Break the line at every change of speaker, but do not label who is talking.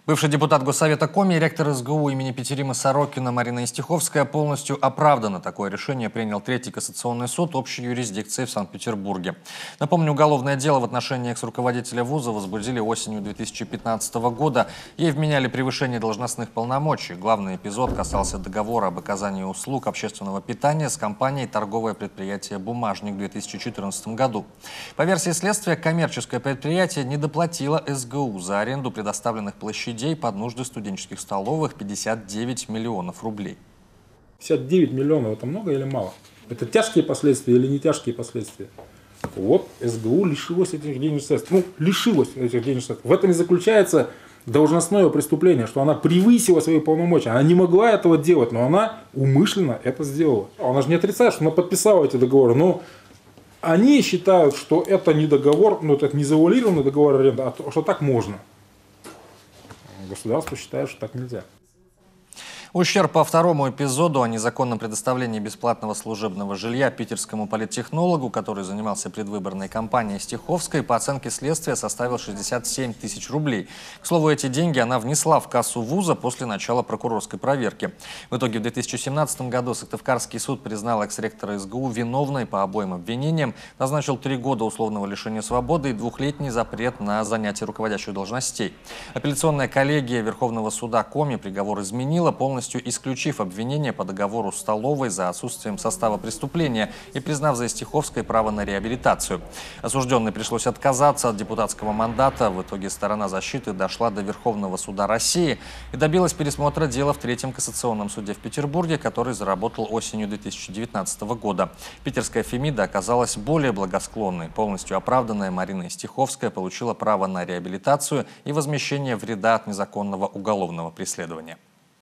Бывший депутат Госсовета Коми, ректор СГУ имени Петерима Сорокина Марина Истиховская полностью оправдана. Такое решение принял Третий кассационный суд общей юрисдикции в Санкт-Петербурге. Напомню, уголовное дело в отношении экс-руководителя вуза возбудили осенью 2015 года. Ей вменяли превышение должностных полномочий. Главный эпизод касался договора об оказании услуг общественного питания с компанией «Торговое предприятие «Бумажник» в 2014 году. По версии следствия, коммерческое предприятие не доплатило СГУ за аренду предоставленных площадей под нужды студенческих столовых 59 миллионов рублей.
59 миллионов – это много или мало? Это тяжкие последствия или не тяжкие последствия? Вот СГУ лишилась этих денежных средств. Лишилась этих денежных средств. В этом и заключается должностное преступление, что она превысила свои полномочия. Она не могла этого делать, но она умышленно это сделала. Она же не отрицает, что она подписала эти договоры, но они считают, что это не договор, это не завуалированный договор аренды, а что так можно. Государство считает, что так нельзя.
Ущерб по второму эпизоду о незаконном предоставлении бесплатного служебного жилья питерскому политтехнологу, который занимался предвыборной кампанией Истиховской, по оценке следствия составил 67 тысяч рублей. К слову, эти деньги она внесла в кассу вуза после начала прокурорской проверки. В итоге в 2017 году Сыктывкарский суд признал экс-ректора СГУ виновной по обоим обвинениям, назначил 3 года условного лишения свободы и 2-летний запрет на занятие руководящих должностей. Апелляционная коллегия Верховного суда Коми приговор изменила, полностью исключив обвинение по договору с столовой за отсутствием состава преступления и признав за Истиховской право на реабилитацию. Осужденной пришлось отказаться от депутатского мандата. В итоге сторона защиты дошла до Верховного суда России и добилась пересмотра дела в Третьем кассационном суде в Петербурге, который заработал осенью 2019 года. Питерская Фемида оказалась более благосклонной. Полностью оправданная Марина Истиховская получила право на реабилитацию и возмещение вреда от незаконного уголовного преследования.